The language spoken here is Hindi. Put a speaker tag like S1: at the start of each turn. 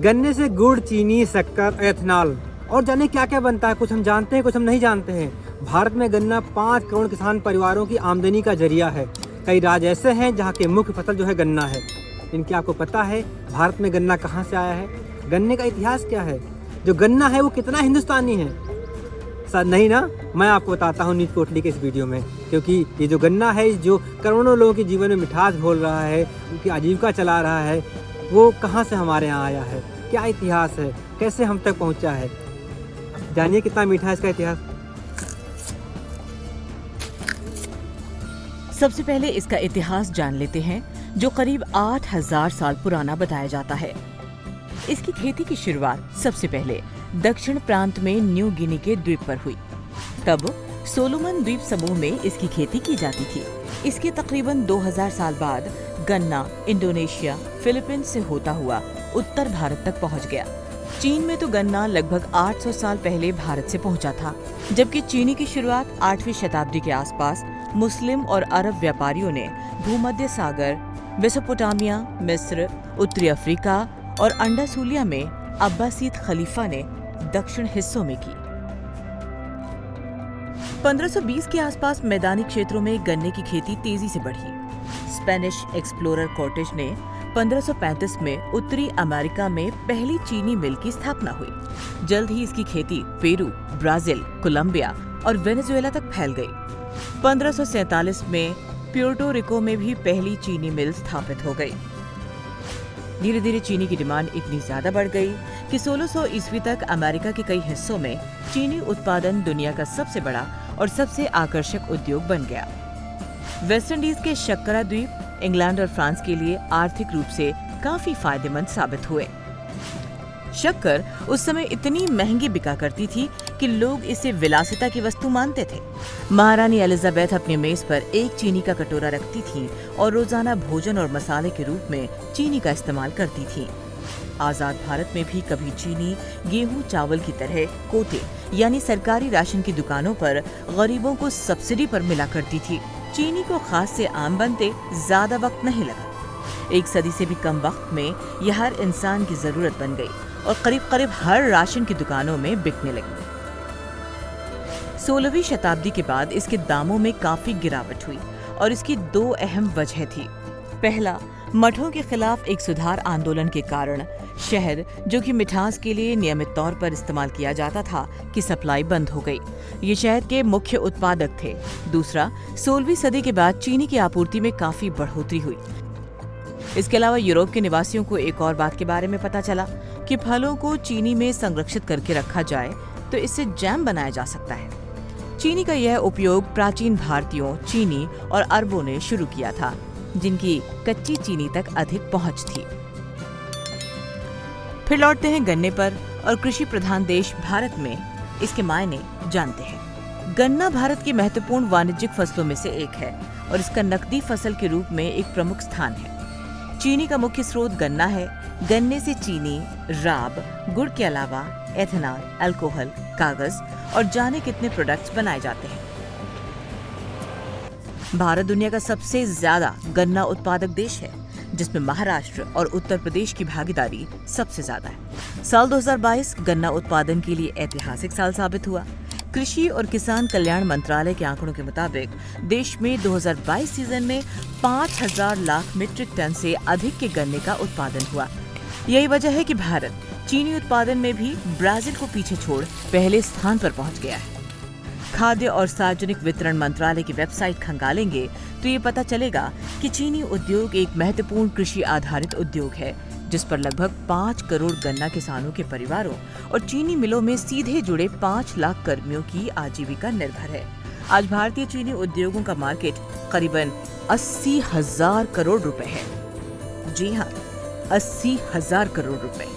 S1: गन्ने से गुड़, चीनी, शक्कर, एथेनॉल और जाने क्या क्या बनता है। कुछ हम जानते हैं, कुछ हम नहीं जानते हैं। भारत में गन्ना 5 करोड़ किसान परिवारों की आमदनी का जरिया है। कई राज्य ऐसे हैं जहाँ की मुख्य फसल जो है गन्ना है। लेकिन क्या आपको पता है भारत में गन्ना कहाँ से आया है? गन्ने का इतिहास क्या है? जो गन्ना है वो कितना हिंदुस्तानी है? शायद नहीं ना। मैं आपको बताता हूँ नीत कोटली के इस वीडियो में, क्योंकि ये जो गन्ना है जो करोड़ों लोगों के जीवन में मिठास घोल रहा है, उनकी आजीविका चला रहा है, वो कहाँ से हमारे यहाँ आया है, क्या इतिहास है, कैसे हम तक पहुँचा है। जानिए कितना मीठा है इसका इतिहास।
S2: सबसे पहले इसका इतिहास जान लेते हैं, जो करीब 8000 साल पुराना बताया जाता है। इसकी खेती की शुरुआत सबसे पहले दक्षिण प्रांत में न्यू गिनी के द्वीप पर हुई। तब सोलोमन द्वीप समूह में इसकी खेती की जाती थी। इसके तकरीबन 2000 साल बाद गन्ना इंडोनेशिया, फिलीपींस से होता हुआ उत्तर भारत तक पहुंच गया। चीन में तो गन्ना लगभग 800 साल पहले भारत से पहुंचा था, जबकि चीनी की शुरुआत 8वीं शताब्दी के आसपास मुस्लिम और अरब व्यापारियों ने भूमध्य सागर, मेसोपोटामिया, मिस्र, उत्तरी अफ्रीका और अंडासुलिया में अब्बासीद खलीफा ने दक्षिण हिस्सों में की। 1520 के आसपास मैदानी क्षेत्रों में गन्ने की खेती तेजी से बढ़ी। स्पेनिश एक्सप्लोरर कॉर्टेज ने 1535 में उत्तरी अमेरिका में पहली चीनी मिल की स्थापना हुई। जल्द ही इसकी खेती पेरू, ब्राजील, कोलंबिया और वेनेजुएला तक फैल गई। 1547 में प्यूर्टो रिको में भी पहली चीनी मिल स्थापित हो गई। धीरे धीरे चीनी की डिमांड इतनी ज्यादा बढ़ गई कि 1600 ईस्वी तक अमेरिका के कई हिस्सों में चीनी उत्पादन दुनिया का सबसे बड़ा और सबसे आकर्षक उद्योग बन गया। वेस्ट इंडीज के शक्करा द्वीप इंग्लैंड और फ्रांस के लिए आर्थिक रूप से काफी फायदेमंद साबित हुए। शक्कर उस समय इतनी महंगी बिका करती थी कि लोग इसे विलासिता की वस्तु मानते थे। महारानी एलिजाबेथ अपनी मेज पर एक चीनी का कटोरा रखती थी और रोजाना भोजन और मसाले के रूप में चीनी का इस्तेमाल करती थी। आजाद भारत में भी कभी चीनी गेहूं चावल की तरह कोटे यानी सरकारी राशन की दुकानों पर गरीबों को सब्सिडी पर मिला करती थी। चीनी को खास से आम बनते ज्यादा वक्त नहीं लगा। 1 सदी से भी कम वक्त में यह हर इंसान की जरूरत बन गई और करीब करीब हर राशन की दुकानों में बिकने लगी। 16वीं शताब्दी के बाद इसके दामों में काफी गिरावट हुई और इसकी 2 अहम वजह थी। पहला, मठों के खिलाफ एक सुधार आंदोलन के कारण शहद, जो कि मिठास के लिए नियमित तौर पर इस्तेमाल किया जाता था, की सप्लाई बंद हो गई। ये शहद के मुख्य उत्पादक थे। दूसरा, 16वीं सदी के बाद चीनी की आपूर्ति में काफी बढ़ोतरी हुई। इसके अलावा यूरोप के निवासियों को एक और बात के बारे में पता चला कि फलों को चीनी में संरक्षित करके रखा जाए तो इससे जैम बनाया जा सकता है। चीनी का यह उपयोग प्राचीन भारतीयों, चीनी और अरबों ने शुरू किया था, जिनकी कच्ची चीनी तक अधिक पहुंच थी। फिर लौटते हैं गन्ने पर और कृषि प्रधान देश भारत में इसके मायने जानते हैं। गन्ना भारत की महत्वपूर्ण वाणिज्यिक फसलों में से एक है और इसका नकदी फसल के रूप में एक प्रमुख स्थान है। चीनी का मुख्य स्रोत गन्ना है। गन्ने से चीनी, राब, गुड़ के अलावा एथेनॉल, अल्कोहल, कागज और जाने कितने प्रोडक्ट्स बनाए जाते हैं। भारत दुनिया का सबसे ज्यादा गन्ना उत्पादक देश है, जिसमें महाराष्ट्र और उत्तर प्रदेश की भागीदारी सबसे ज्यादा है। साल 2022 गन्ना उत्पादन के लिए ऐतिहासिक साल साबित हुआ। कृषि और किसान कल्याण मंत्रालय के आंकड़ों के मुताबिक देश में 2022 सीजन में 5000 लाख मीट्रिक टन से अधिक के गन्ने का उत्पादन हुआ। यही वजह है कि भारत चीनी उत्पादन में भी ब्राजील को पीछे छोड़ पहले स्थान पर पहुंच गया है। खाद्य और सार्वजनिक वितरण मंत्रालय की वेबसाइट खंगालेंगे तो ये पता चलेगा कि चीनी उद्योग एक महत्वपूर्ण कृषि आधारित उद्योग है, जिस पर लगभग 5 करोड़ गन्ना किसानों के परिवारों और चीनी मिलों में सीधे जुड़े 5 लाख कर्मियों की आजीविका निर्भर है। आज भारतीय चीनी उद्योगों का मार्केट करीबन 80,000 करोड़ रुपए है। जी हाँ, 80,000 करोड़ रुपए।